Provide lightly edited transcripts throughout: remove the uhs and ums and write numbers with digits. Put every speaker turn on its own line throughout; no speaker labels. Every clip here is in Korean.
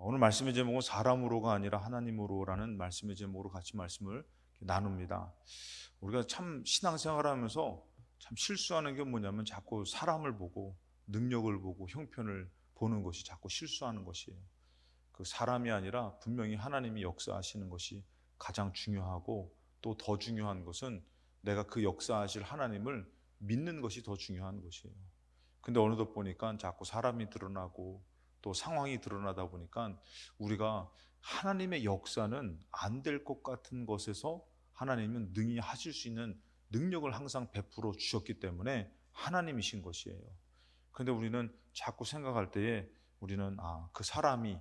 오늘 말씀의 제목은 사람으로가 아니라 하나님으로라는 말씀의 제목으로 같이 말씀을 나눕니다. 우리가 참 신앙생활하면서 참 실수하는 게 뭐냐면 자꾸 사람을 보고 능력을 보고 형편을 보는 것이 자꾸 실수하는 것이에요. 그 사람이 아니라 분명히 하나님이 역사하시는 것이 가장 중요하고, 또 더 중요한 것은 내가 그 역사하실 하나님을 믿는 것이 더 중요한 것이에요. 근데 어느덧 보니까 자꾸 사람이 드러나고 또 상황이 드러나다 보니까 우리가 하나님의 역사는 안 될 것 같은 것에서 하나님은 능히 하실 수 있는 능력을 항상 베풀어 주셨기 때문에 하나님이신 것이에요. 근데 우리는 자꾸 생각할 때에 우리는 그 사람이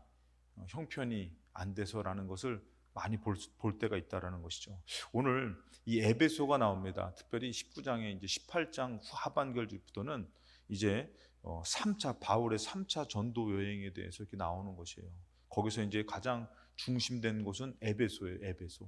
형편이 안 돼서라는 것을 많이 볼 때가 있다라는 것이죠. 오늘 이 에베소가 나옵니다. 특별히 19장에 이제 18장 하반절부터는 이제 3차 바울의 3차 전도 여행에 대해서 이렇게 나오는 것이에요. 거기서 이제 가장 중심된 곳은 에베소예요. 에베소.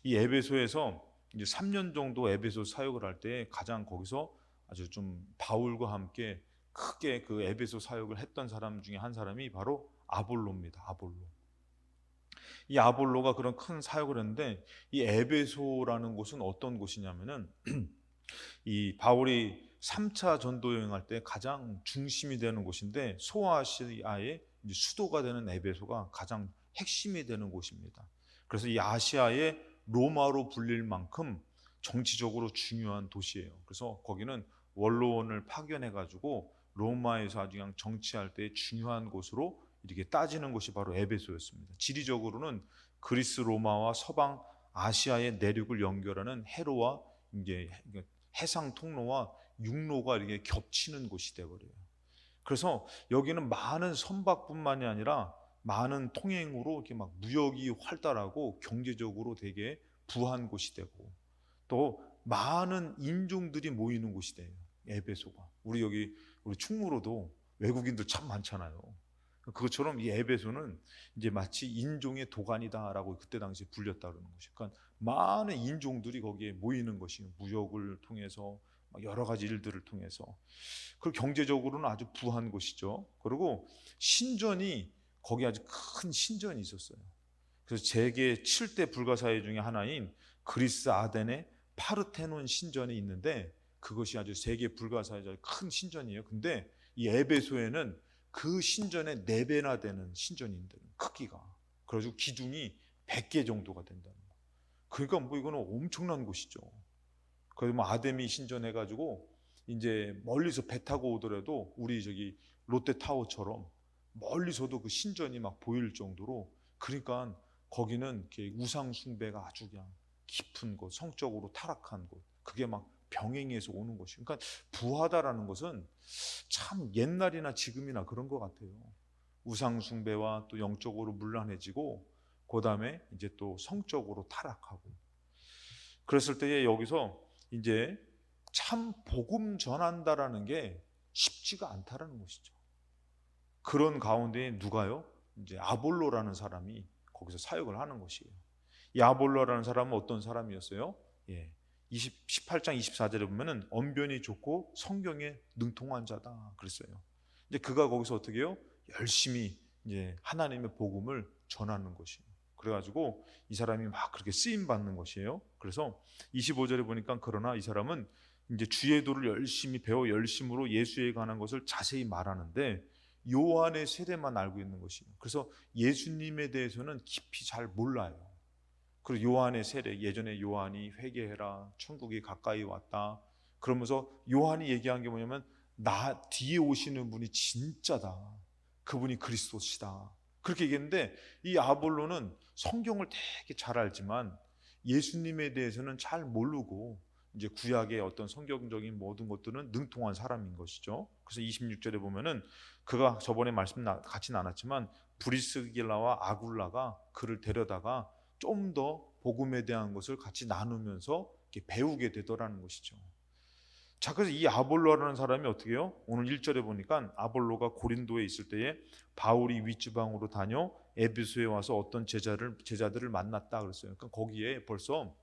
이 에베소에서 이제 3년 정도 에베소 사역을 할 때 가장 거기서 아주 좀 바울과 함께 크게 그 에베소 사역을 했던 사람 중에 한 사람이 바로 아볼로입니다. 아볼로. 이 아볼로가 그런 큰 사역을 했는데, 이 에베소라는 곳은 어떤 곳이냐면은 이 바울이 3차 전도 여행할 때 가장 중심이 되는 곳인데, 소아시아의 수도가 되는 에베소가 가장 핵심이 되는 곳입니다. 그래서 이 아시아의 로마로 불릴 만큼 정치적으로 중요한 도시예요. 그래서 거기는 원로원을 파견해 가지고 로마에서 아주 그냥 정치할 때 중요한 곳으로 이렇게 따지는 곳이 바로 에베소였습니다. 지리적으로는 그리스 로마와 서방 아시아의 내륙을 연결하는 해로와 이제 해상 통로와 육로가 이렇게 겹치는 곳이 되어버려요. 그래서 여기는 많은 선박뿐만이 아니라 많은 통행으로 이렇게 막 무역이 활달하고 경제적으로 되게 부한 곳이 되고, 또 많은 인종들이 모이는 곳이 돼요. 에베소가. 우리 충무로도 외국인들 참 많잖아요. 그것처럼 이 에베소는 이제 마치 인종의 도가니다라고 그때 당시에 불렸다 그러는 것이. 그러니까 많은 인종들이 거기에 모이는 것이에요. 무역을 통해서 여러 가지 일들을 통해서. 그리고 경제적으로는 아주 부한 곳이죠. 그리고 신전이 거기 아주 큰 신전이 있었어요. 그래서 세계 7대 불가사의 중에 하나인 그리스 아덴의 파르테논 신전이 있는데, 그것이 아주 세계 불가사의 큰 신전이에요. 근데 이 에베소에는 그 신전의 4배나 되는 신전인데, 크기가. 그래가지고 기둥이 100개 정도가 된다는 거예요. 그러니까 뭐 이거는 엄청난 곳이죠. 그래서 뭐 아데미 신전 해가지고 이제 멀리서 배 타고 오더라도 우리 저기 롯데타워처럼 멀리서도 그 신전이 막 보일 정도로, 그러니까 거기는 이렇게 우상 숭배가 아주 그냥 깊은 곳, 성적으로 타락한 곳, 그게 막 병행해서 오는 것이. 그러니까 부하다라는 것은 참 옛날이나 지금이나 그런 것 같아요. 우상 숭배와 또 영적으로 문란해지고, 그 다음에 이제 또 성적으로 타락하고. 그랬을 때에 여기서 이제 참 복음 전한다라는 게 쉽지가 않다라는 것이죠. 그런 가운데 누가요? 이제 아볼로라는 사람이 거기서 사역을 하는 것이에요. 이 아볼로라는 사람은 어떤 사람이었어요? 예. 18장 24절에 보면은 언변이 좋고 성경에 능통한 자다 그랬어요. 이제 그가 거기서 어떻게 해요? 열심히 이제 하나님의 복음을 전하는 것이에요. 그래가지고 이 사람이 막 그렇게 쓰임 받는 것이에요. 그래서 25절에 보니까 그러나 이 사람은 이제 주의 도를 열심히 배워 열심으로 예수에 관한 것을 자세히 말하는데, 요한의 세례만 알고 있는 것이에요. 그래서 예수님에 대해서는 깊이 잘 몰라요. 그리고 요한의 세례, 예전에 요한이 회개해라, 천국이 가까이 왔다, 그러면서 요한이 얘기한 게 뭐냐면 나 뒤에 오시는 분이 진짜다, 그분이 그리스도시다, 그렇게 얘기했는데, 이 아볼로는 성경을 되게 잘 알지만 예수님에 대해서는 잘 모르고 이제 구약의 어떤 성경적인 모든 것들은 능통한 사람인 것이죠. 그래서 26절에 보면은 그가 저번에 말씀 같이 나눴지만 브리스길라와 아굴라가 그를 데려다가 좀 더 복음에 대한 것을 같이 나누면서 이렇게 배우게 되더라는 것이죠. 자, 그래서 이 아볼로라는 사람이 어떻게 해요? 오늘 1절에 보니까 아볼로가 고린도에 있을 때에 바울이 윗지방으로 다녀 에베소에 와서 어떤 제자들을 만났다 그랬어요. 그러니까 거기에 벌써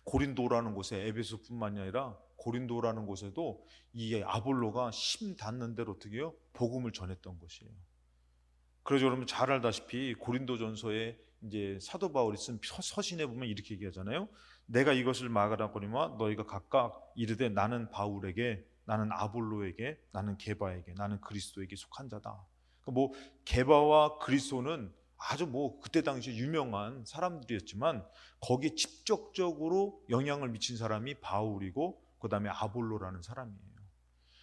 고린도라는 곳에, 에베소뿐만이 아니라 고린도라는 곳에도 이 아볼로가 심 닿는 대로 어떻게 해요? 복음을 전했던 것이에요. 그래서 여러분 잘 알다시피 고린도전서에 이제 사도 바울이 쓴 서신에 보면 이렇게 얘기하잖아요. 내가 이것을 말하거니와 너희가 각각 이르되 나는 바울에게, 나는 아볼로에게, 나는 게바에게, 나는 그리스도에게 속한 자다. 그러니까 뭐 게바와 그리스도는 아주 뭐 그때 당시 유명한 사람들이었지만 거기에 직접적으로 영향을 미친 사람이 바울이고 그다음에 아볼로라는 사람이에요.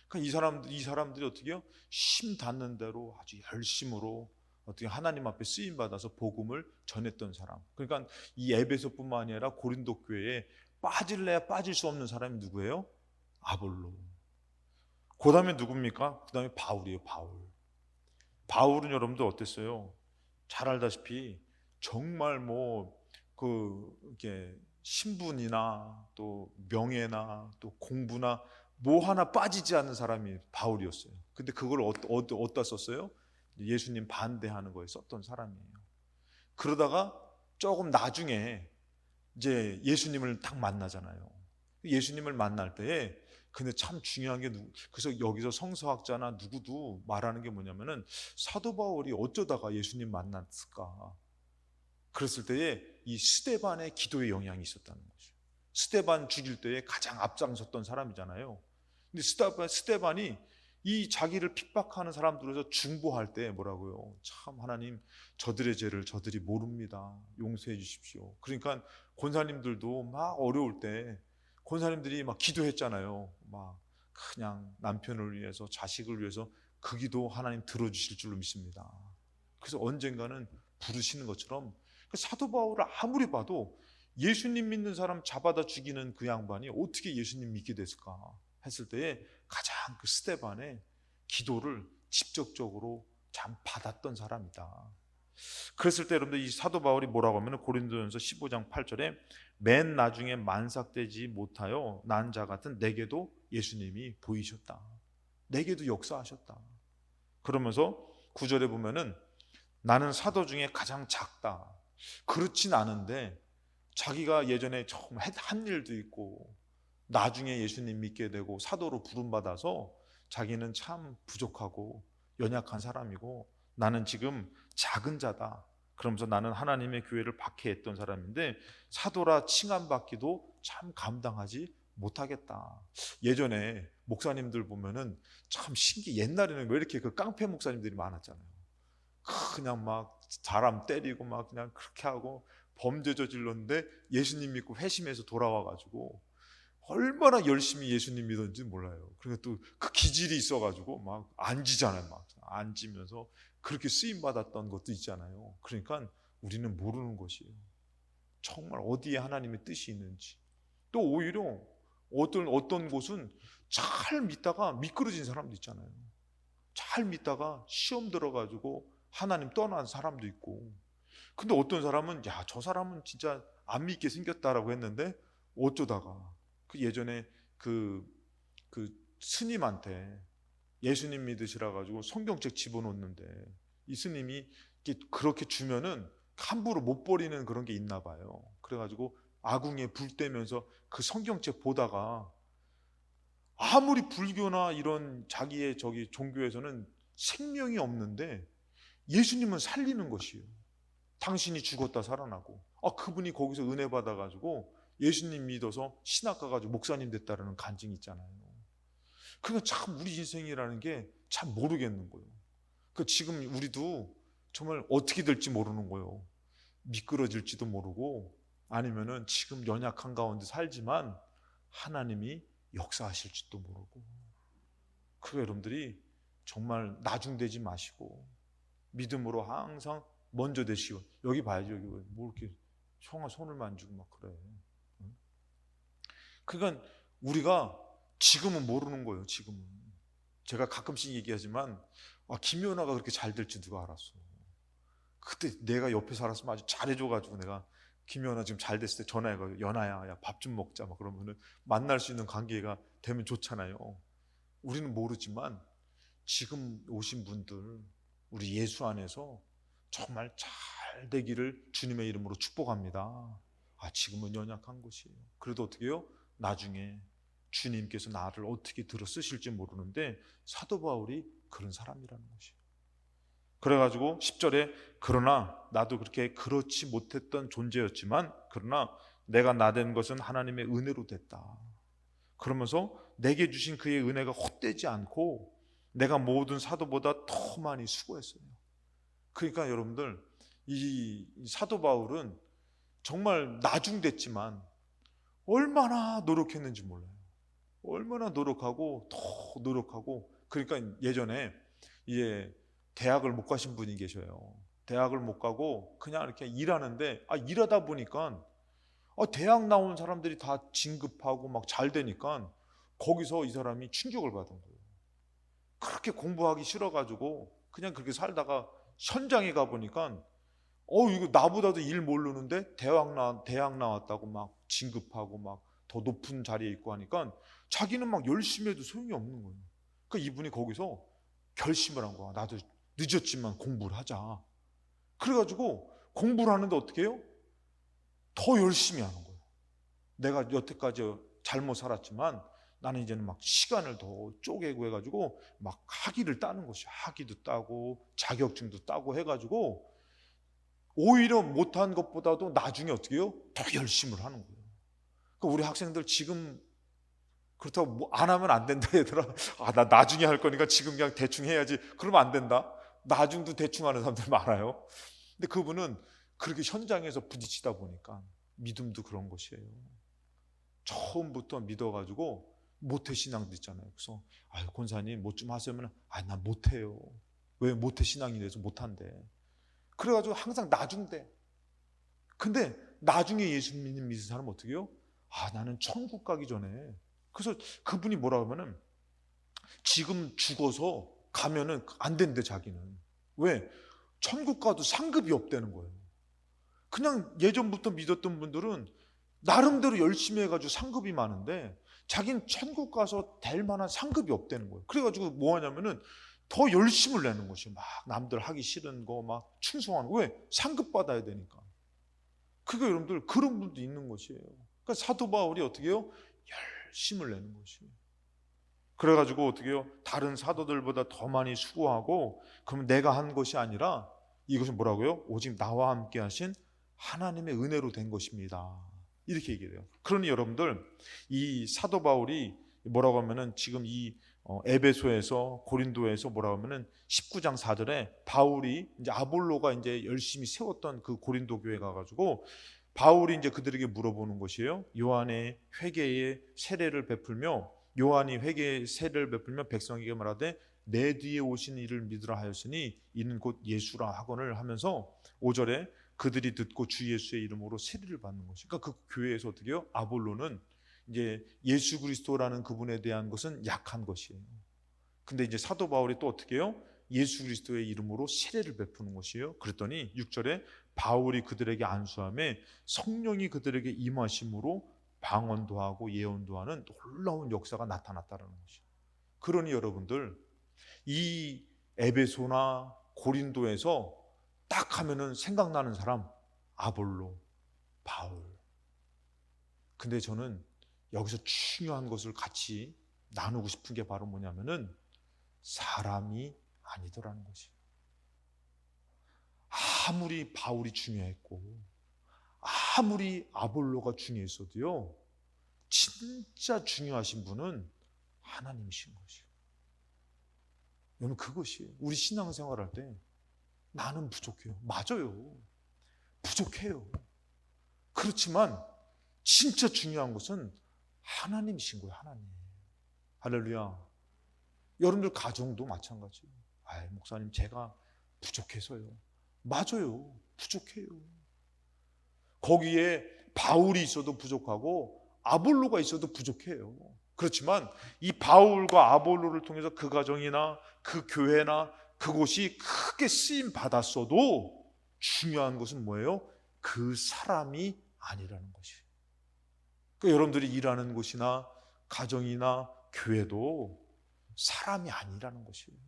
그러니까 이 사람들이 어떻게요? 심 닿는 대로 아주 열심으로 어떻게 하나님 앞에 쓰임 받아서 복음을 전했던 사람. 그러니까 이 에베소뿐만 아니라 고린도 교회에 빠질래야 빠질 수 없는 사람이 누구예요? 아볼로. 그다음에 누굽니까? 그다음에 바울이에요. 바울은 여러분들 어땠어요? 잘 알다시피 정말 뭐 이게 신분이나 또 명예나 또 공부나 뭐 하나 빠지지 않는 사람이 바울이었어요. 근데 그걸 어디다 썼어요? 예수님 반대하는 거에 썼던 사람이에요. 그러다가 조금 나중에 이제 예수님을 딱 만나잖아요. 예수님을 만날 때에 근데 참 중요한 게 그래서 여기서 성서학자나 누구도 말하는 게 뭐냐면은 사도 바울이 어쩌다가 예수님 만났을까? 그랬을 때에 이 스데반의 기도의 영향이 있었다는 거죠. 스데반 죽일 때에 가장 앞장섰던 사람이잖아요. 근데 스데반이 이 자기를 핍박하는 사람들에서 중보할 때 뭐라고요? 참 하나님 저들의 죄를 저들이 모릅니다. 용서해 주십시오. 그러니까 권사님들도 막 어려울 때 권사님들이 막 기도했잖아요. 막 그냥 남편을 위해서 자식을 위해서 그 기도 하나님 들어주실 줄로 믿습니다. 그래서 언젠가는 부르시는 것처럼 사도 바울을 아무리 봐도 예수님 믿는 사람 잡아다 죽이는 그 양반이 어떻게 예수님 믿게 됐을까 했을 때에 가장 그 스데반의 기도를 직접적으로 참 받았던 사람이다. 그랬을 때 여러분들 이 사도 바울이 뭐라고 하면 고린도전서 15장 8절에 맨 나중에 만삭되지 못하여 난 자 같은 내게도 예수님이 보이셨다. 내게도 역사하셨다. 그러면서 9절에 보면은 나는 사도 중에 가장 작다. 그렇진 않은데 자기가 예전에 처음 한 일도 있고 나중에 예수님 믿게 되고 사도로 부름받아서 자기는 참 부족하고 연약한 사람이고 나는 지금 작은 자다. 그러면서 나는 하나님의 교회를 박해했던 사람인데 사도라 칭함받기도 참 감당하지 못하겠다. 예전에 목사님들 보면은 참 옛날에는 왜 이렇게 그 깡패 목사님들이 많았잖아요. 그냥 막 사람 때리고 막 그냥 그렇게 하고 범죄 저질렀는데 예수님 믿고 회심해서 돌아와가지고 얼마나 열심히 예수님 믿었는지 몰라요. 그러니까 또 그 기질이 있어가지고 막 앉이잖아요. 막 앉으면서 그렇게 쓰임 받았던 것도 있잖아요. 그러니까 우리는 모르는 것이에요. 정말 어디에 하나님의 뜻이 있는지. 또 오히려 어떤 곳은 잘 믿다가 미끄러진 사람도 있잖아요. 잘 믿다가 시험 들어가지고 하나님 떠난 사람도 있고. 근데 어떤 사람은 야, 저 사람은 진짜 안 믿게 생겼다라고 했는데 어쩌다가 그 예전에 그 스님한테 예수님 믿으시라 가지고 성경책 집어넣는데 이 스님이 그렇게 주면은 함부로 못 버리는 그런 게 있나 봐요. 그래가지고 아궁이에 불 떼면서 그 성경책 보다가 아무리 불교나 이런 자기의 종교에서는 생명이 없는데 예수님은 살리는 것이에요. 당신이 죽었다 살아나고 그분이 거기서 은혜 받아가지고 예수님 믿어서 신학 가가지고 목사님 됐다라는 간증이 있잖아요. 그러니까 참 우리 인생이라는 게 참 모르겠는 거예요. 그 지금 우리도 정말 어떻게 될지 모르는 거예요. 미끄러질지도 모르고 아니면은 지금 연약한 가운데 살지만 하나님이 역사하실지도 모르고. 그 여러분들이 정말 나중되지 마시고 믿음으로 항상 먼저 되시고. 여기 봐야죠. 여기 뭐 이렇게 형아 손을 만지고 막 그래. 그러니까 우리가 지금은 모르는 거예요. 지금은 제가 가끔씩 얘기하지만 김연아가 그렇게 잘 될지 누가 알았어. 그때 내가 옆에 살았으면 아주 잘해줘가지고 내가 김연아 지금 잘 됐을 때 전화해가지고 연아야 야 밥 좀 먹자 막 그러면은 만날 수 있는 관계가 되면 좋잖아요. 우리는 모르지만 지금 오신 분들 우리 예수 안에서 정말 잘 되기를 주님의 이름으로 축복합니다. 지금은 연약한 것이에요. 그래도 어떻게 해요? 나중에 주님께서 나를 어떻게 들어 쓰실지 모르는데 사도 바울이 그런 사람이라는 것이에요. 그래가지고 10절에 그러나 나도 그렇게 그렇지 못했던 존재였지만 그러나 내가 나된 것은 하나님의 은혜로 됐다. 그러면서 내게 주신 그의 은혜가 헛되지 않고 내가 모든 사도보다 더 많이 수고했어요. 그러니까 여러분들, 이 사도 바울은 정말 나중됐지만 얼마나 노력했는지 몰라요. 얼마나 노력하고 더 노력하고. 그러니까 예전에 이제 대학을 못 가신 분이 계셔요. 대학을 못 가고 그냥 이렇게 일하는데 일하다 보니까 대학 나온 사람들이 다 진급하고 막 잘 되니까 거기서 이 사람이 충격을 받은 거예요. 그렇게 공부하기 싫어가지고 그냥 그렇게 살다가 현장에 가보니까 이거 나보다도 일 모르는데 대학 나왔다고 막 진급하고 막 더 높은 자리에 있고 하니까 자기는 막 열심히 해도 소용이 없는 거예요. 그러니까 이분이 거기서 결심을 한 거야. 나도 늦었지만 공부를 하자. 그래가지고 공부를 하는데 어떻게 해요? 더 열심히 하는 거예요. 내가 여태까지 잘못 살았지만 나는 이제는 막 시간을 더 쪼개고 해가지고 막 학위를 따는 것이야. 학위도 따고 자격증도 따고 해가지고 오히려 못한 것보다도 나중에 어떻게 해요? 더 열심을 하는 거예요. 그러니까 우리 학생들 지금 그렇다고 뭐 안 하면 안 된다 얘들아. 나 나중에 할 거니까 지금 그냥 대충 해야지. 그러면 안 된다. 나중도 대충 하는 사람들 많아요. 근데 그분은 그렇게 현장에서 부딪히다 보니까 믿음도 그런 것이에요. 처음부터 믿어가지고 모태신앙도 있잖아요. 그래서 권사님 뭐 좀 하시면 난 못해요. 왜 모태신앙이 돼서 못한대. 그래가지고 항상 나중대. 근데 나중에 예수 믿는 사람은 어떻게 해요? 나는 천국 가기 전에. 그래서 그분이 뭐라 하면은 지금 죽어서 가면은 안 된대 자기는. 왜? 천국 가도 상급이 없다는 거예요. 그냥 예전부터 믿었던 분들은 나름대로 열심히 해가지고 상급이 많은데 자기는 천국 가서 될 만한 상급이 없다는 거예요. 그래가지고 뭐 하냐면은 더 열심을 내는 것이 막 남들 하기 싫은 거 막 충성하는 거. 왜? 상급 받아야 되니까. 그게 여러분들 그런 분도 있는 것이에요. 그러니까 사도 바울이 어떻게 해요? 열심을 내는 것이에요. 그래가지고 어떻게 해요? 다른 사도들보다 더 많이 수고하고 그러면 내가 한 것이 아니라 이것은 뭐라고요? 오직 나와 함께 하신 하나님의 은혜로 된 것입니다. 이렇게 얘기해요. 그러니 여러분들 이 사도 바울이 뭐라고 하면은 지금 이 에베소에서 고린도에서 뭐라고 하면은 19장 4절에 바울이 이제 아볼로가 이제 열심히 세웠던 그 고린도 교회 가가지고 바울이 이제 그들에게 물어보는 것이에요. 요한의 회개의 세례를 베풀며 요한이 회개의 세례를 베풀며 백성에게 말하되 내 뒤에 오신 이를 믿으라 하였으니 이는 곧 예수라 하거늘 하면서 5절에 그들이 듣고 주 예수의 이름으로 세례를 받는 것이. 그러니까 그 교회에서 어떻게 해요? 아볼로는 이제 예수 그리스도라는 그분에 대한 것은 약한 것이에요. 근데 이제 사도 바울이 또 어떻게 해요? 예수 그리스도의 이름으로 세례를 베푸는 것이에요. 그랬더니 6절에 바울이 그들에게 안수함에 성령이 그들에게 임하심으로 방언도 하고 예언도 하는 놀라운 역사가 나타났다는 것이에요. 그러니 여러분들 이 에베소나 고린도에서 딱 하면은 생각나는 사람 아볼로, 바울. 근데 저는 여기서 중요한 것을 같이 나누고 싶은 게 바로 뭐냐면은 사람이 아니더라는 것이에요. 아무리 바울이 중요했고 아무리 아볼로가 중요했어도요, 진짜 중요하신 분은 하나님이신 것이에요. 여러분 그것이에요. 우리 신앙생활 할 때 나는 부족해요. 맞아요. 부족해요. 그렇지만 진짜 중요한 것은 하나님이신 거예요. 하나님. 할렐루야. 여러분들 가정도 마찬가지예요. 목사님 제가 부족해서요. 맞아요. 부족해요. 거기에 바울이 있어도 부족하고 아볼로가 있어도 부족해요. 그렇지만 이 바울과 아볼로를 통해서 그 가정이나 그 교회나 그곳이 크게 쓰임 받았어도 중요한 것은 뭐예요? 그 사람이 아니라는 것이에요. 그러니까 여러분들이 일하는 곳이나 가정이나 교회도 사람이 아니라는 것이에요.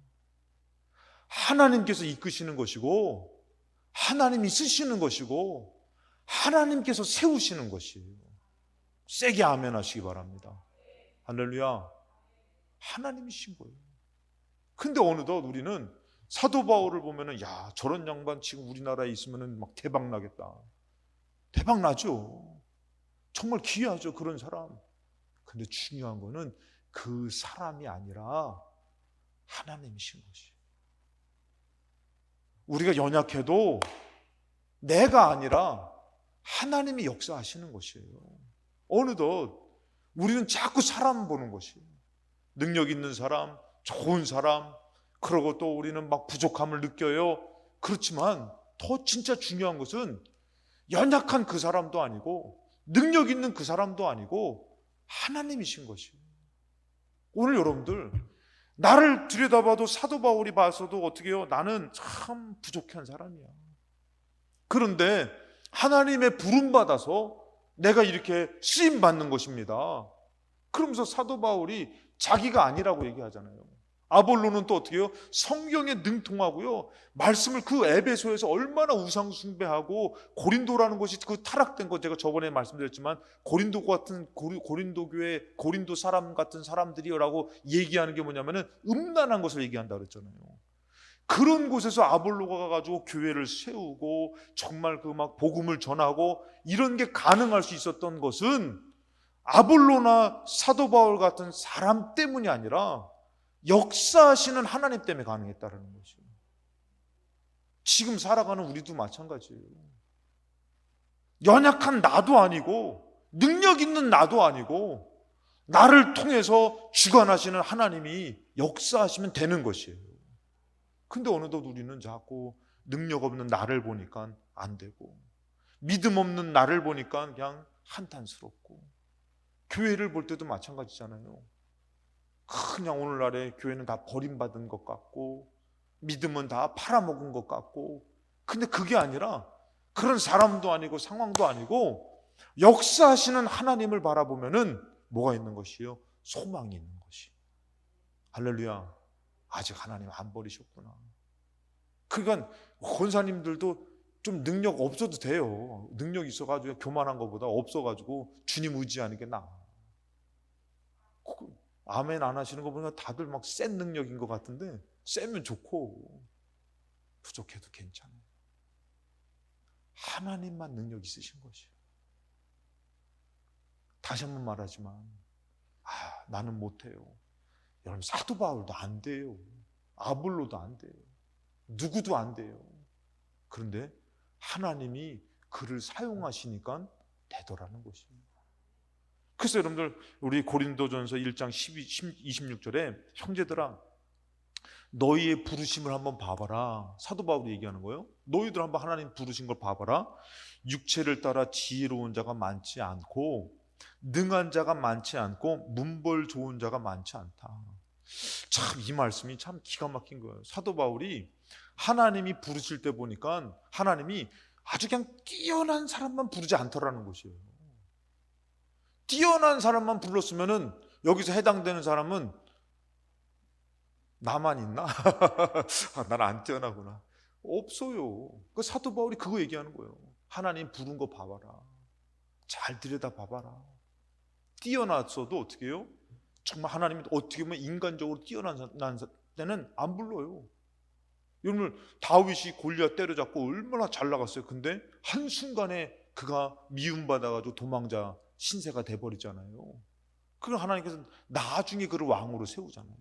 하나님께서 이끄시는 것이고 하나님이 쓰시는 것이고 하나님께서 세우시는 것이에요. 세게 아멘 하시기 바랍니다. 할렐루야. 하나님이신 거예요. 근데 어느덧 우리는 사도 바울을 보면은 야, 저런 양반 지금 우리나라에 있으면은 막 대박 나겠다. 대박 나죠. 정말 귀하죠, 그런 사람. 근데 중요한 거는 그 사람이 아니라 하나님이신 것이. 우리가 연약해도 내가 아니라 하나님이 역사하시는 것이에요. 어느덧 우리는 자꾸 사람 보는 것이에요. 능력 있는 사람, 좋은 사람, 그러고 또 우리는 막 부족함을 느껴요. 그렇지만 더 진짜 중요한 것은 연약한 그 사람도 아니고 능력 있는 그 사람도 아니고 하나님이신 것이에요. 오늘 여러분들 나를 들여다봐도 사도 바울이 봐서도 어떻게 해요? 나는 참 부족한 사람이야. 그런데 하나님의 부름받아서 내가 이렇게 쓰임받는 것입니다. 그러면서 사도 바울이 자기가 아니라고 얘기하잖아요. 아볼로는 또 어떻게 해요? 성경에 능통하고요, 말씀을 그 에베소에서 얼마나 우상 숭배하고 고린도라는 것이 그 타락된 것, 제가 저번에 말씀드렸지만 고린도 같은 고린도 교회 고린도 사람 같은 사람들이라고 얘기하는 게 뭐냐면은 음란한 것을 얘기한다 그랬잖아요. 그런 곳에서 아볼로가 가가지고 교회를 세우고 정말 그 막 복음을 전하고 이런 게 가능할 수 있었던 것은 아볼로나 사도 바울 같은 사람 때문이 아니라 역사하시는 하나님 때문에 가능했다는 것이에요. 지금 살아가는 우리도 마찬가지예요. 연약한 나도 아니고 능력 있는 나도 아니고 나를 통해서 주관하시는 하나님이 역사하시면 되는 것이에요. 근데 어느덧 우리는 자꾸 능력 없는 나를 보니까 안 되고 믿음 없는 나를 보니까 그냥 한탄스럽고, 교회를 볼 때도 마찬가지잖아요. 그냥 오늘날의 교회는 다 버림받은 것 같고 믿음은 다 팔아먹은 것 같고, 근데 그게 아니라 그런 사람도 아니고 상황도 아니고 역사하시는 하나님을 바라보면은 뭐가 있는 것이요? 소망이 있는 것이. 할렐루야. 아직 하나님 안 버리셨구나. 그러니까 권사님들도 좀 능력 없어도 돼요. 능력 있어가지고 교만한 것보다 없어가지고 주님 의지하는 게 나아. 아멘 안 하시는 거 보면 다들 막 센 능력인 것 같은데, 세면 좋고 부족해도 괜찮아요. 하나님만 능력 있으신 것이에요. 다시 한번 말하지만 나는 못해요. 여러분, 사도 바울도 안 돼요. 아볼로도 안 돼요. 누구도 안 돼요. 그런데 하나님이 그를 사용하시니까 되더라는 것입니다. 그래서 여러분들, 우리 고린도전서 1장 26절에 형제들아 너희의 부르심을 한번 봐봐라. 사도 바울이 얘기하는 거예요. 너희들 한번 하나님 부르신 걸 봐봐라. 육체를 따라 지혜로운 자가 많지 않고 능한 자가 많지 않고 문벌 좋은 자가 많지 않다. 참 이 말씀이 참 기가 막힌 거예요. 사도 바울이 하나님이 부르실 때 보니까 하나님이 아주 그냥 뛰어난 사람만 부르지 않더라는 것이에요. 뛰어난 사람만 불렀으면은 여기서 해당되는 사람은 나만 있나? 난 안 뛰어나구나. 없어요. 그 사도 바울이 그거 얘기하는 거예요. 하나님 부른 거 봐봐라. 잘 들여다 봐봐라. 뛰어났어도 어떻게 해요? 정말 하나님이 어떻게 보면 인간적으로 뛰어난 때는 안 불러요. 여러분, 다윗이 골리앗 때려잡고 얼마나 잘 나갔어요. 근데 한순간에 그가 미움받아가지고 도망자 신세가 돼버리잖아요. 그걸 하나님께서 나중에 그를 왕으로 세우잖아요.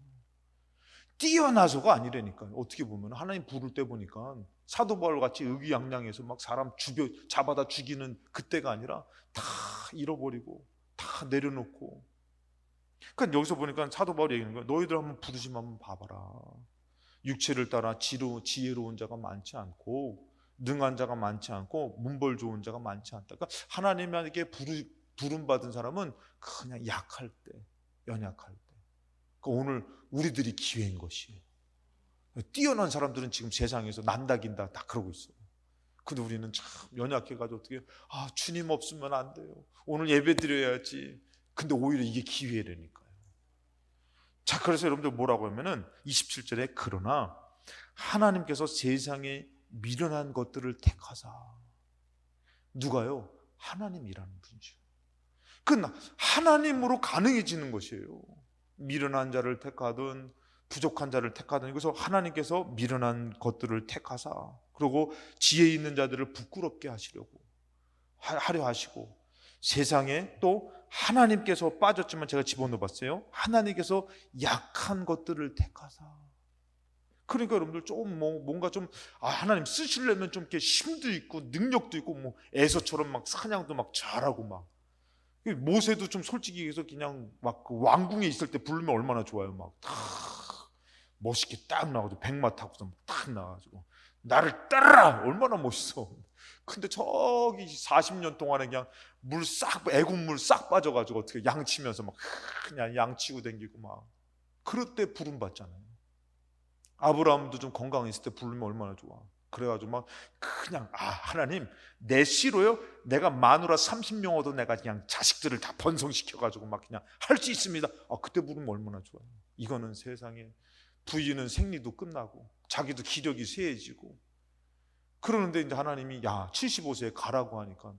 뛰어나서가 아니라니까요. 어떻게 보면 하나님 부를 때 보니까 사도 바울 같이 의기양양해서 막 사람 잡아다 죽이는 그때가 아니라 다 잃어버리고 다 내려놓고. 그러니까 여기서 보니까 사도 바울이 얘기하는 거예요. 너희들 한번 부르심 한번 봐봐라. 육체를 따라 지혜로운 자가 많지 않고 능한 자가 많지 않고 문벌 좋은 자가 많지 않다. 그러니까 하나님에게 부름받은 사람은 그냥 약할 때, 연약할 때. 그러니까 오늘 우리들이 기회인 것이에요. 뛰어난 사람들은 지금 세상에서 난다긴다 다 그러고 있어요. 근데 우리는 참 연약해가지고 어떻게 주님 없으면 안 돼요. 오늘 예배 드려야지. 근데 오히려 이게 기회라니까요. 자, 그래서 여러분들 뭐라고 하면은 27절에 그러나 하나님께서 세상에 미련한 것들을 택하사. 누가요? 하나님이라는 분이죠. 그 하나님으로 가능해지는 것이에요. 미련한 자를 택하든 부족한 자를 택하더니, 그래서 하나님께서 미련한 것들을 택하사, 그리고 지혜 있는 자들을 부끄럽게 하려 하시고, 세상에 또 하나님께서 빠졌지만 제가 집어넣어 봤어요. 하나님께서 약한 것들을 택하사. 그러니까 여러분들 좀 뭔가 좀 하나님 쓰시려면 좀 이렇게 힘도 있고 능력도 있고 뭐 에서처럼 막 사냥도 막 잘하고 막, 모세도 좀 솔직히 해서 그냥 막 그 왕궁에 있을 때 부르면 얼마나 좋아요. 막 딱 멋있게 딱 나가지고 백마 타고서 딱 나가지고 나를 따르라 얼마나 멋있어. 근데 저기 40년 동안에 그냥 애국 물 싹 빠져가지고 어떻게 양치면서 막 그냥 양치고 댕기고 막, 그럴 때 부름 받잖아요. 아브라함도 좀 건강했을 때 부르면 얼마나 좋아. 그래가지고 막 그냥 하나님 내 씨로요 내가 마누라 30명 얻어 내가 그냥 자식들을 다 번성시켜가지고 막 그냥 할 수 있습니다. 그때 부르면 얼마나 좋아요. 이거는 세상에 부인은 생리도 끝나고 자기도 기력이 쇠해지고 그러는데 이제 하나님이 75세에 가라고 하니까,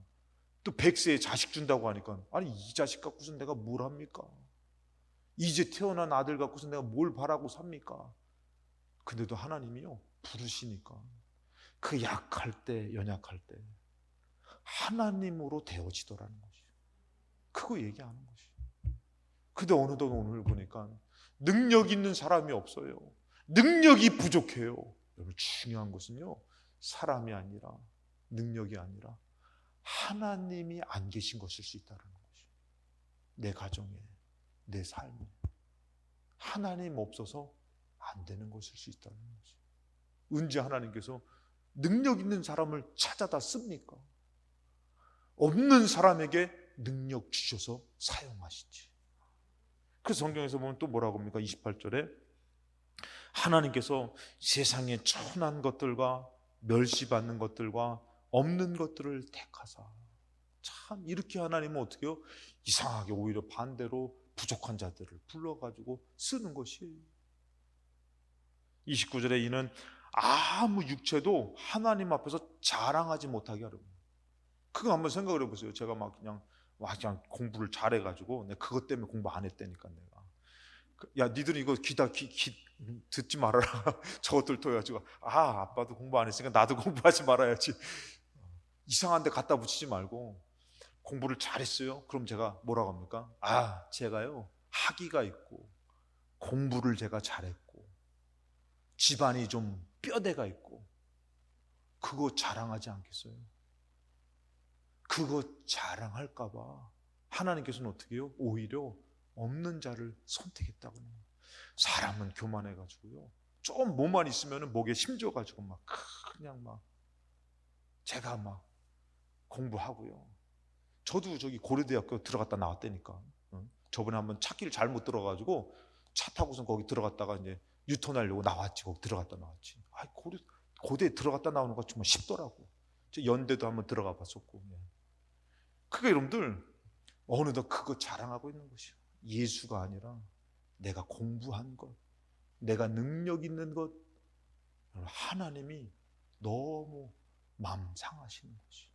또 100세에 자식 준다고 하니까, 아니 이 자식 갖고서 내가 뭘 합니까? 이제 태어난 아들 갖고서 내가 뭘 바라고 삽니까? 근데도 하나님이요 부르시니까 그 약할 때, 연약할 때 하나님으로 되어지더라는 것이죠. 그거 얘기하는 것이죠. 근데 어느덧 오늘 보니까 능력 있는 사람이 없어요. 능력이 부족해요. 여러분 중요한 것은요 사람이 아니라, 능력이 아니라 하나님이 안 계신 것일 수 있다는 것이죠. 내 가정에, 내 삶에 하나님 없어서 안 되는 것일 수 있다는 거죠. 언제 하나님께서 능력 있는 사람을 찾아다 씁니까? 없는 사람에게 능력 주셔서 사용하시지. 그래서 성경에서 보면 또 뭐라고 합니까? 28절에 하나님께서 세상의 천한 것들과 멸시받는 것들과 없는 것들을 택하사. 참 이렇게 하나님은 어떻게 해요? 이상하게 오히려 반대로 부족한 자들을 불러가지고 쓰는 것이. 29절에 이는 아무 육체도 하나님 앞에서 자랑하지 못하게 하려고. 그거 한번 생각을 해보세요. 제가 그냥 공부를 잘해가지고 내가 그것 때문에 공부 안 했다니까. 내가 야 니들 이거 듣지 말아라. 저것들 토해가지고 아빠도 공부 안 했으니까 나도 공부하지 말아야지. 이상한 데 갖다 붙이지 말고 공부를 잘했어요. 그럼 제가 뭐라고 합니까? 제가요 학위가 있고 공부를 제가 잘했고 집안이 좀 뼈대가 있고, 그거 자랑하지 않겠어요? 그거 자랑할까 봐 하나님께서는 어떻게 해요? 오히려 없는 자를 선택했다고 해요. 사람은 교만해가지고요 좀 뭐만 있으면 목에 힘줘가지고 그냥 제가 공부하고요. 저도 저기 고려대학교 들어갔다 나왔다니까. 저번에 한번 찾기를 잘못 들어가지고 차 타고선 거기 들어갔다가 이제 유턴하려고 나왔지. 거기 들어갔다 나왔지. 고대에 들어갔다 나오는 거 정말 쉽더라고. 저 연대도 한번 들어가 봤었고. 그게 여러분들 어느덧 그거 자랑하고 있는 것이요. 예수가 아니라 내가 공부한 것, 내가 능력 있는 것, 하나님이 너무 마음 상하시는 것이.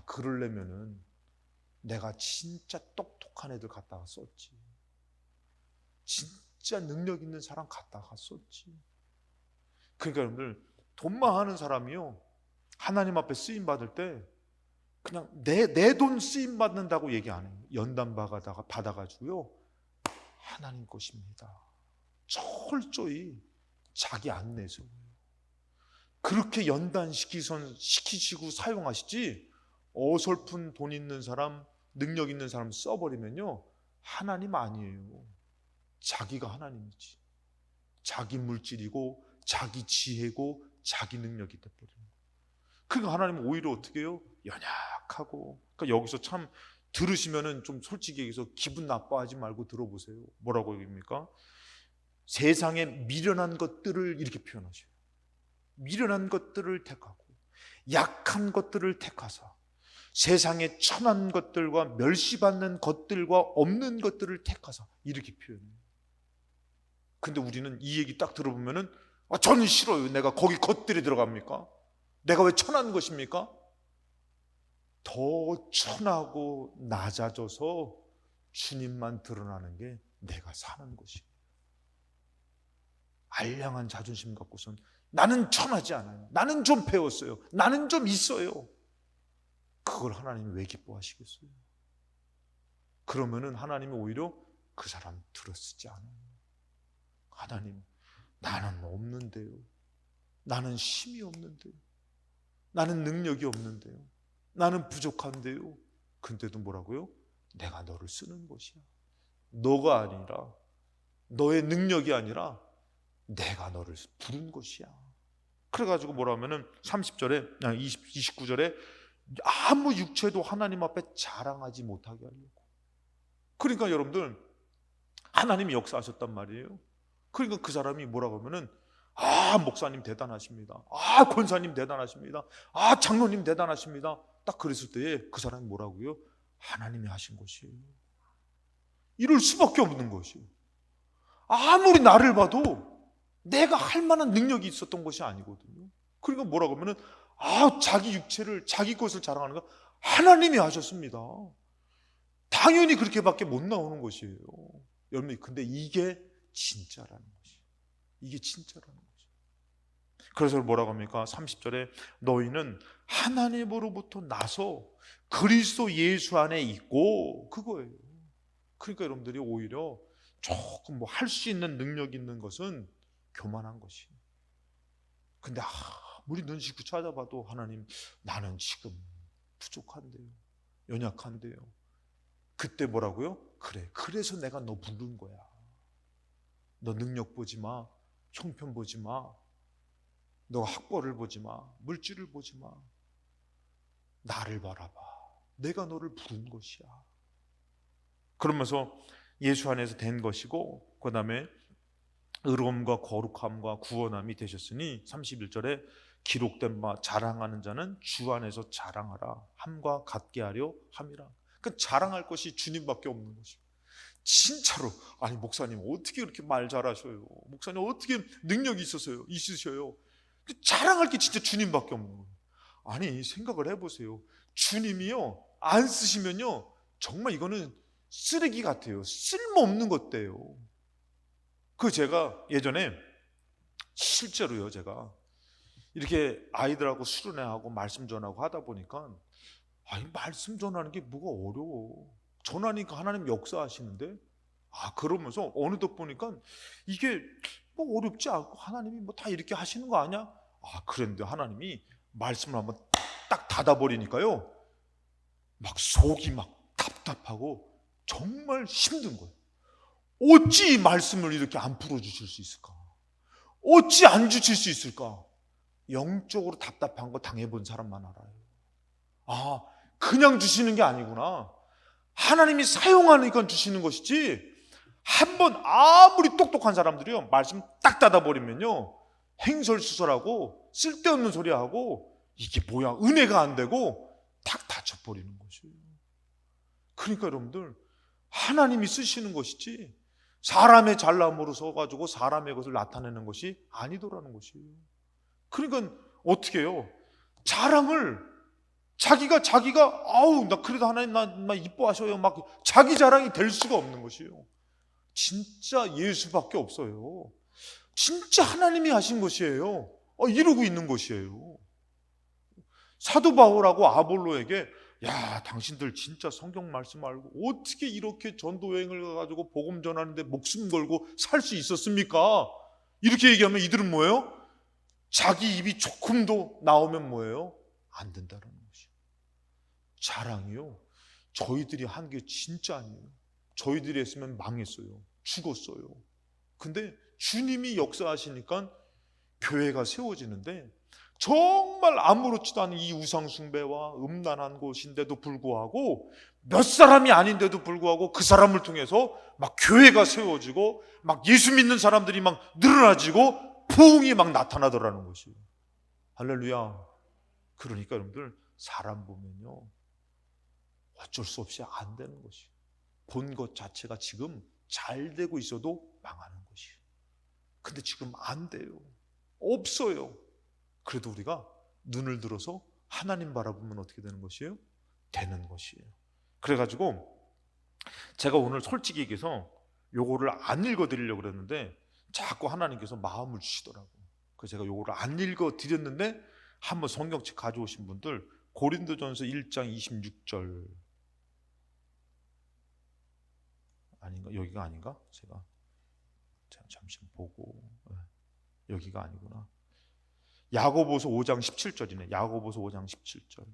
그러려면은 내가 진짜 똑똑한 애들 갖다가 썼지. 진짜 능력 있는 사람 갖다가 썼지. 그러니까 여러분들 돈만 하는 사람이요 하나님 앞에 쓰임 받을 때 그냥 내 돈 쓰임 받는다고 얘기 안 해요. 연단 받아가지고요 하나님 것입니다. 철저히 자기 안 내서 그렇게 시키시고 사용하시지, 어설픈 돈 있는 사람, 능력 있는 사람 써버리면요 하나님 아니에요. 자기가 하나님이지. 자기 물질이고 자기 지혜고 자기 능력이 돼버려요. 그러니까 하나님은 오히려 어떻게 해요? 연약하고. 그러니까 여기서 참 들으시면은 좀 솔직히 얘기해서 기분 나빠하지 말고 들어보세요. 뭐라고 얘기합니까? 세상에 미련한 것들을 이렇게 표현하셔요. 미련한 것들을 택하고 약한 것들을 택하사 세상의 천한 것들과 멸시받는 것들과 없는 것들을 택하사 이렇게 표현해요. 근데 우리는 이 얘기 딱 들어보면은 저는 싫어요. 내가 거기 것들이 들어갑니까? 내가 왜 천한 것입니까? 더 천하고 낮아져서 주님만 드러나는 게 내가 사는 것이에요. 알량한 자존심 갖고선 나는 천하지 않아요, 나는 좀 배웠어요, 나는 좀 있어요. 그걸 하나님이 왜 기뻐하시겠어요? 그러면은 하나님이 오히려 그 사람 들어쓰지 않아요. 하나님, 나는 없는데요, 나는 힘이 없는데요, 나는 능력이 없는데요, 나는 부족한데요. 근데도 뭐라고요? 내가 너를 쓰는 것이야. 너가 아니라, 너의 능력이 아니라 내가 너를 부른 것이야. 그래가지고 뭐라 하면은 30절에 29절에 아무 육체도 하나님 앞에 자랑하지 못하게 하려고. 그러니까 여러분들, 하나님이 역사하셨단 말이에요. 그러니까 그 사람이 뭐라고 하면은 목사님 대단하십니다, 권사님 대단하십니다, 장로님 대단하십니다. 딱 그랬을 때에 그 사람이 뭐라고요? 하나님이 하신 것이에요. 이럴 수밖에 없는 것이에요. 아무리 나를 봐도 내가 할 만한 능력이 있었던 것이 아니거든요. 그러니까 뭐라고 하면은 자기 육체를, 자기 것을 자랑하는 거 하나님이 하셨습니다. 당연히 그렇게밖에 못 나오는 것이에요. 여러분, 근데 이게 진짜라는 것이에요. 이게 진짜라는 것이에요. 그래서 뭐라고 합니까? 30절에 너희는 하나님으로부터 나서 그리스도 예수 안에 있고, 그거예요. 그러니까 여러분들이 오히려 조금 뭐 할 수 있는 능력 있는 것은 교만한 것이에요. 근데 아무리 눈치고 찾아봐도 하나님, 나는 지금 부족한데요, 연약한데요. 그때 뭐라고요? 그래, 그래서 내가 너 부른 거야. 너 능력 보지 마, 형편 보지 마, 너 학벌을 보지 마, 물질을 보지 마, 나를 바라봐. 내가 너를 부른 것이야. 그러면서 예수 안에서 된 것이고, 그 다음에 의로움과 거룩함과 구원함이 되셨으니 31절에 기록된 바 자랑하는 자는 주 안에서 자랑하라 함과 같게 하려 함이라. 그 자랑할 것이 주님밖에 없는 것이에요. 진짜로. 아니, 목사님 어떻게 그렇게 말 잘하셔요? 목사님 어떻게 능력이 있으셔요? 자랑할 게 진짜 주님밖에 없는 거예요. 아니, 생각을 해보세요. 주님이요, 안 쓰시면요, 정말 이거는 쓰레기 같아요. 쓸모없는 것대요. 제가 예전에 실제로요, 제가 이렇게 아이들하고 수련회하고 말씀 전하고 하다 보니까 말씀 전하는 게 뭐가 어려워. 전하니까 하나님 역사하시는데, 그러면서 어느덧 보니까 이게 뭐 어렵지 않고 하나님이 뭐 다 이렇게 하시는 거 아니야? 그랬는데 하나님이 말씀을 한번 딱 닫아버리니까요, 막 속이 막 답답하고 정말 힘든 거예요. 어찌 이 말씀을 이렇게 안 풀어주실 수 있을까? 어찌 안 주실 수 있을까? 영적으로 답답한 거 당해본 사람만 알아요. 그냥 주시는 게 아니구나. 하나님이 사용하니까 주시는 것이지, 한번 아무리 똑똑한 사람들이요, 말씀 딱 닫아버리면요, 행설수설하고 쓸데없는 소리하고 이게 뭐야, 은혜가 안 되고 탁 닫혀버리는 것이에요. 그러니까 여러분들, 하나님이 쓰시는 것이지 사람의 잘남으로 서가지고 사람의 것을 나타내는 것이 아니더라는 것이에요. 그러니까 어떻게 해요? 자랑을 자기가 나 그래도 하나님 나 이뻐하셔요, 막 자기 자랑이 될 수가 없는 것이에요. 진짜 예수밖에 없어요. 진짜 하나님이 하신 것이에요. 이러고 있는 것이에요. 사도 바울하고 아볼로에게, 야, 당신들 진짜 성경 말씀 알고 어떻게 이렇게 전도 여행을 가가지고 복음 전하는데 목숨 걸고 살 수 있었습니까? 이렇게 얘기하면 이들은 뭐예요? 자기 입이 조금도 나오면 뭐예요? 안 된다는 것이에요. 자랑이요, 저희들이 한 게 진짜 아니에요. 저희들이 했으면 망했어요. 죽었어요. 근데 주님이 역사하시니까 교회가 세워지는데, 정말 아무렇지도 않은 이 우상숭배와 음란한 곳인데도 불구하고, 몇 사람이 아닌데도 불구하고 그 사람을 통해서 막 교회가 세워지고 막 예수 믿는 사람들이 막 늘어나지고 부흥이 막 나타나더라는 것이에요. 할렐루야. 그러니까 여러분들, 사람 보면요, 어쩔 수 없이 안 되는 것이에요. 본 것 자체가 지금 잘 되고 있어도 망하는 것이에요. 근데 지금 안 돼요. 없어요. 그래도 우리가 눈을 들어서 하나님 바라보면 어떻게 되는 것이에요? 되는 것이에요. 그래가지고 제가 오늘 솔직히 얘기해서 요거를 안 읽어드리려고 그랬는데, 자꾸 하나님께서 마음을 주시더라고. 그래서 제가 요거를 안 읽어 드렸는데 한번 성경책 가져오신 분들 고린도전서 1장 26절 아닌가? 여기가 아닌가? 제가 잠시 보고 여기가 아니구나. 야고보서 5장 17절이네. 야고보서 5장 17절.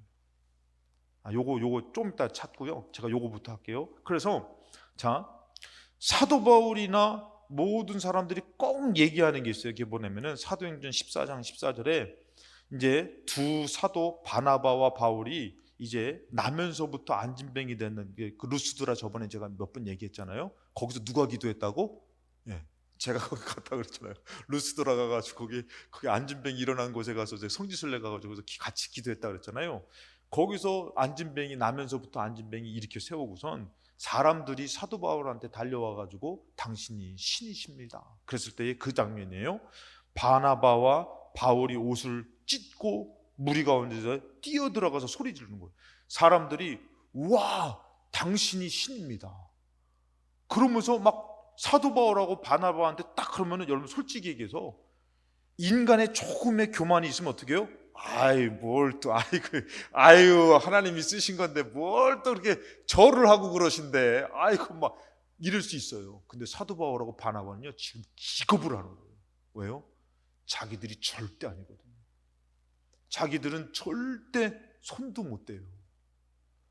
요거 좀 이따 찾고요. 제가 요거부터 할게요. 그래서 자, 사도 바울이나 모든 사람들이 꼭 얘기하는 게 있어요. 이게 뭐냐면은 사도행전 14장 14절에 이제 두 사도 바나바와 바울이 이제 나면서부터 안진뱅이 되는 그 루스드라 저번에 제가 몇 번 얘기했잖아요. 거기서 누가 기도했다고? 예. 제가 거기 갔다 그랬잖아요. 루스드라 가가지고 거기 안진뱅이 일어난 곳에 가서 이제 성지순례 가가지고 같이 기도했다 그랬잖아요. 거기서 안진뱅이 나면서부터 안진뱅이 일으켜 세우고선 사람들이 사도 바울한테 달려와가지고 당신이 신이십니다. 그랬을 때의 그 장면이에요. 바나바와 바울이 옷을 찢고 무리 가운데서 뛰어들어가서 소리 지르는 거예요. 사람들이 와 당신이 신입니다. 그러면서 막 사도 바울하고 바나바한테 딱 그러면은 여러분 솔직히 얘기해서 인간의 조금의 교만이 있으면 어떻게 해요? 아유 하나님이 쓰신 건데 뭘 또 그렇게 절을 하고 그러신데 아이고 막 이럴 수 있어요. 근데 사도 바울하고 바나바는요 지금 기겁을 하는 거예요. 왜요? 자기들이 절대 아니거든요. 자기들은 절대 손도 못 대요.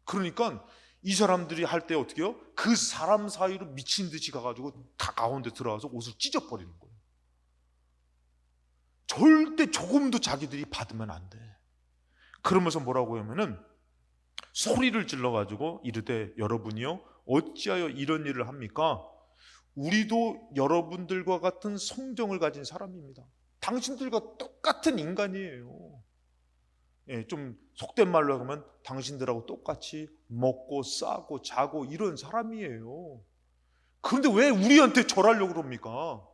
그러니까 이 사람들이 할 때 어떻게 해요? 그 사람 사이로 미친 듯이 가가지고 다 가운데 들어가서 옷을 찢어버리는 거예요. 절대 조금도 자기들이 받으면 안 돼. 그러면서 뭐라고 하면은 소리를 질러가지고 이르되 여러분이요 어찌하여 이런 일을 합니까? 우리도 여러분들과 같은 성정을 가진 사람입니다. 당신들과 똑같은 인간이에요. 예, 좀 속된 말로 하면 당신들하고 똑같이 먹고 싸고 자고 이런 사람이에요. 그런데 왜 우리한테 절하려고 그럽니까?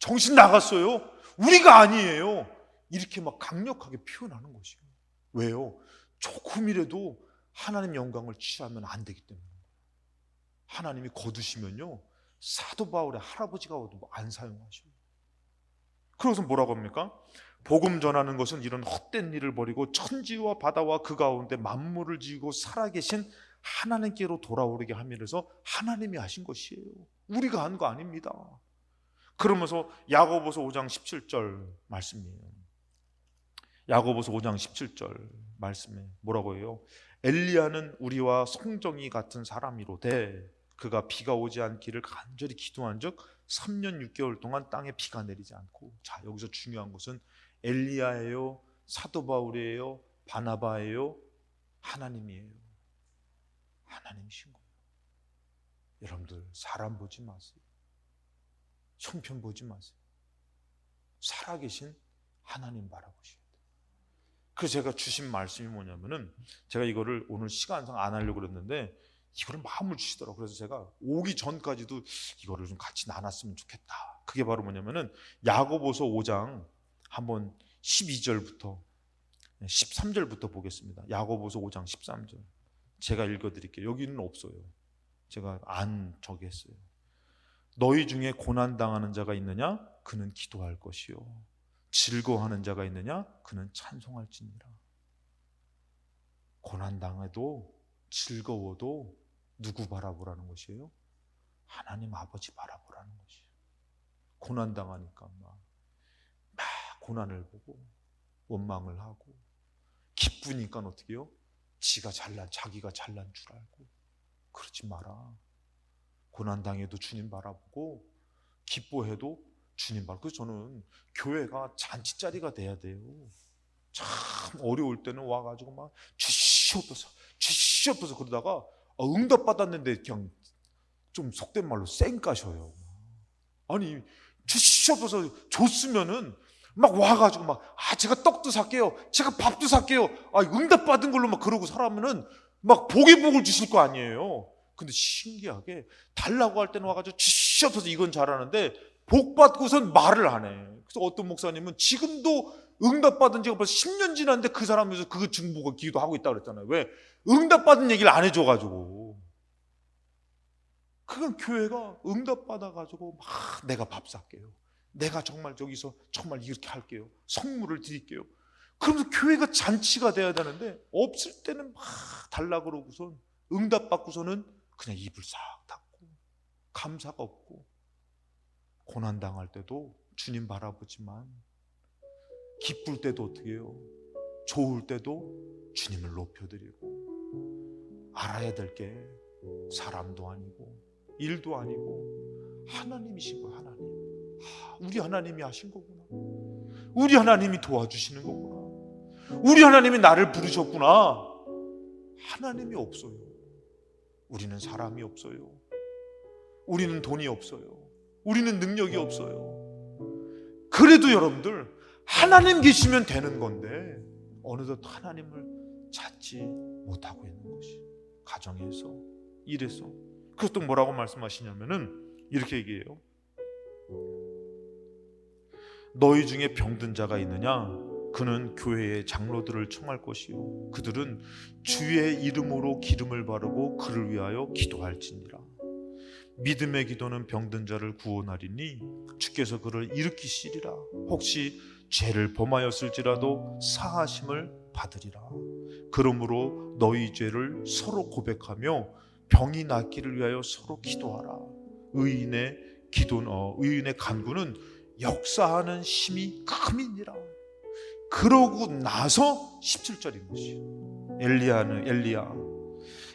정신 나갔어요? 우리가 아니에요. 이렇게 막 강력하게 표현하는 것이에요. 왜요? 조금이라도 하나님 영광을 취하면 안 되기 때문에. 하나님이 거두시면요 사도 바울의 할아버지가 와도 안 사용하셔요. 그래서 뭐라고 합니까? 복음 전하는 것은 이런 헛된 일을 버리고 천지와 바다와 그 가운데 만물을 지으고 살아계신 하나님께로 돌아오게 하면서 하나님이 하신 것이에요. 우리가 한 거 아닙니다. 그러면서 야고보서 5장 17절 말씀이에요. 야고보서 5장 17절 말씀에 뭐라고 해요? 엘리야는 우리와 성정이 같은 사람이로되 그가 비가 오지 않기를 간절히 기도한 적 3년 6개월 동안 땅에 비가 내리지 않고. 자, 여기서 중요한 것은 엘리야예요, 사도 바울이에요, 바나바예요, 하나님이에요. 하나님이신 거예요. 여러분들 사람 보지 마세요. 형편 보지 마세요. 살아계신 하나님 바라보셔야 돼요. 그래서 제가 주신 말씀이 뭐냐면은 제가 이거를 오늘 시간상 안 하려고 그랬는데 이거를 마음을 주시더라고요. 그래서 제가 오기 전까지도 이거를 좀 같이 나눴으면 좋겠다. 그게 바로 뭐냐면은 야고보서 5장 한번 12절부터 13절부터 보겠습니다. 야고보서 5장 13절 제가 읽어드릴게요. 여기는 없어요. 제가 안 적겠어요. 너희 중에 고난당하는 자가 있느냐? 그는 기도할 것이요 즐거워하는 자가 있느냐? 그는 찬송할지니라. 고난당해도 즐거워도 누구 바라보라는 것이에요? 하나님 아버지 바라보라는 것이에요. 고난당하니까 막 고난을 보고 원망을 하고, 기쁘니까 어떻게 해요? 자기가 잘난 줄 알고. 그러지 마라. 고난당해도 주님 바라보고 기뻐해도 주님 바라보고. 그래서 저는 교회가 잔치자리가 돼야 돼요. 참 어려울 때는 와가지고 막 주시옵소서 그러다가 응답받았는데 그냥 좀 속된 말로 쌩까셔요. 아니 주시옵소서 줬으면은 막 와가지고 제가 떡도 살게요, 제가 밥도 살게요, 응답받은 걸로 막 그러고 살아면은 막 복을 주실 거 아니에요. 근데 신기하게 달라고 할 때는 와가지고 주시옵소서 이건 잘하는데 복 받고선 말을 안 해. 그래서 어떤 목사님은 지금도 응답받은 지가 벌써 10년 지났는데 그 사람에서 그 중보가 기도하고 있다고 그랬잖아요. 왜? 응답받은 얘기를 안 해줘가지고. 그건 교회가 응답받아가지고 막 내가 밥 살게요, 내가 정말 여기서 정말 이렇게 할게요. 성물을 드릴게요. 그러면서 교회가 잔치가 돼야 되는데 없을 때는 막 달라고 그러고선 응답받고서는 그냥 입을 싹 닫고 감사가 없고, 고난당할 때도 주님 바라보지만 기쁠 때도 어떻게 해요? 좋을 때도 주님을 높여드리고, 알아야 될 게 사람도 아니고 일도 아니고 하나님이신 거예요. 하나님. 우리 하나님이 하신 거구나. 우리 하나님이 도와주시는 거구나. 우리 하나님이 나를 부르셨구나. 하나님이 없어요. 우리는 사람이 없어요. 우리는 돈이 없어요. 우리는 능력이 없어요. 그래도 여러분들 하나님 계시면 되는 건데 어느덧 하나님을 찾지 못하고 있는 것이, 가정에서, 일에서. 그래서 또 뭐라고 말씀하시냐면은 이렇게 얘기해요. 너희 중에 병든 자가 있느냐? 그는 교회의 장로들을 청할 것이요 그들은 주의 이름으로 기름을 바르고 그를 위하여 기도할지니라. 믿음의 기도는 병든 자를 구원하리니 주께서 그를 일으키시리라. 혹시 죄를 범하였을지라도 사하심을 받으리라. 그러므로 너희 죄를 서로 고백하며 병이 낫기를 위하여 서로 기도하라. 의인의 간구는 역사하는 힘이 큼이니라. 그러고 나서 17절인 것이에요.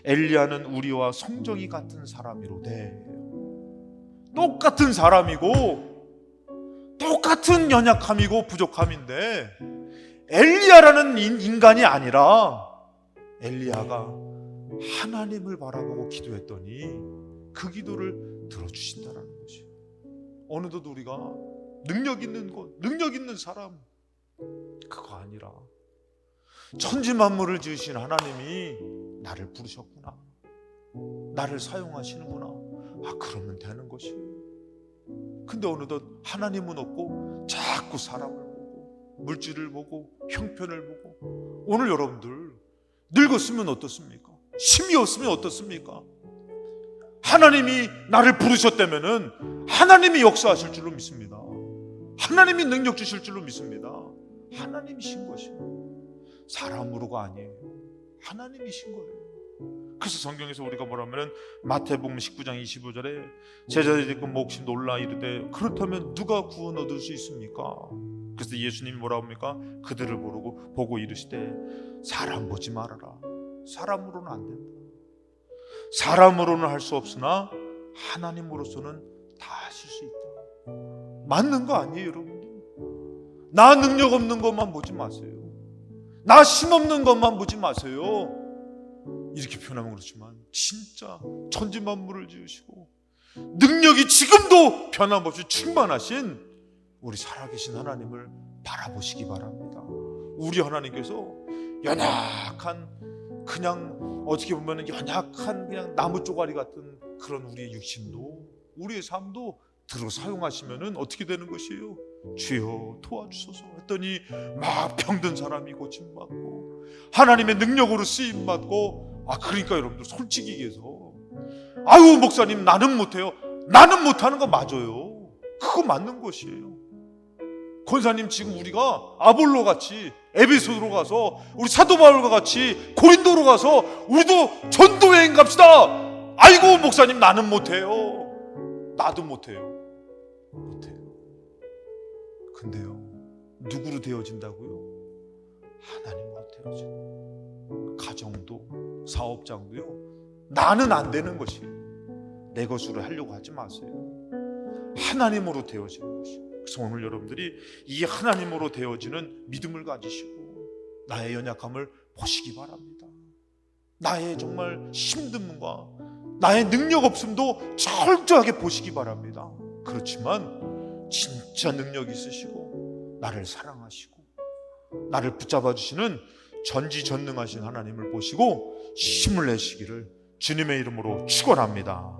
엘리야는 우리와 성정이 같은 사람이로되. 똑같은 사람이고 똑같은 연약함이고 부족함인데 엘리야라는 인간이 아니라 엘리야가 하나님을 바라보고 기도했더니 그 기도를 들어주신다는 것이에요. 어느덧 우리가 능력 있는 것, 능력 있는 사람, 그거 아니라 천지만물을 지으신 하나님이 나를 부르셨구나, 나를 사용하시는구나, 그러면 되는 것이에요. 근데 어느덧 하나님은 없고 자꾸 사람을 보고 물질을 보고 형편을 보고. 오늘 여러분들 늙었으면 어떻습니까? 힘이 없으면 어떻습니까? 하나님이 나를 부르셨다면은 하나님이 역사하실 줄로 믿습니다. 하나님이 능력 주실 줄로 믿습니다. 하나님이신 것이에요. 사람으로가 아니에요. 하나님이신 거예요. 그래서 성경에서 우리가 뭐라면 마태복음 19장 25절에 제자들이 그 몹시 놀라 이르되 그렇다면 누가 구원 얻을 수 있습니까? 그래서 예수님이 뭐라고 합니까? 그들을 보고 이르시되 사람 보지 말아라. 사람으로는 안 된다. 사람으로는 할 수 없으나 하나님으로서는 다 하실 수 있다. 맞는 거 아니에요, 여러분들? 나 능력 없는 것만 보지 마세요. 나 힘없는 것만 보지 마세요. 이렇게 표현하면 그렇지만 진짜 천지만물을 지으시고 능력이 지금도 변함없이 충만하신 우리 살아계신 하나님을 바라보시기 바랍니다. 우리 하나님께서 연약한, 그냥 어떻게 보면 연약한 그냥 나무 쪼가리 같은 그런 우리의 육신도, 우리의 삶도 들어 사용하시면은 어떻게 되는 것이에요? 주여 도와주소서 했더니 막 병든 사람이 고침받고 하나님의 능력으로 쓰임받고. 그러니까 여러분들 솔직히 얘기해서 아유 목사님 나는 못해요. 나는 못하는 거 맞아요. 그거 맞는 것이에요. 권사님 지금 우리가 아볼로 같이 에베소로 가서, 우리 사도 바울과 같이 고린도로 가서 우리도 전도 여행 갑시다. 아이고 목사님 나는 못해요. 나도 못해요. 근데요, 누구로 되어진다고요? 하나님으로 되어져요. 가정도 사업장도요, 나는 안 되는 것이에요. 내 것으로 하려고 하지 마세요. 하나님으로 되어지는 것이에요. 그래서 오늘 여러분들이 이 하나님으로 되어지는 믿음을 가지시고 나의 연약함을 보시기 바랍니다. 나의 정말 힘듦과 나의 능력 없음도 철저하게 보시기 바랍니다. 그렇지만 진짜 능력 있으시고 나를 사랑하시고 나를 붙잡아 주시는 전지전능하신 하나님을 보시고 힘을 내시기를 주님의 이름으로 축원합니다.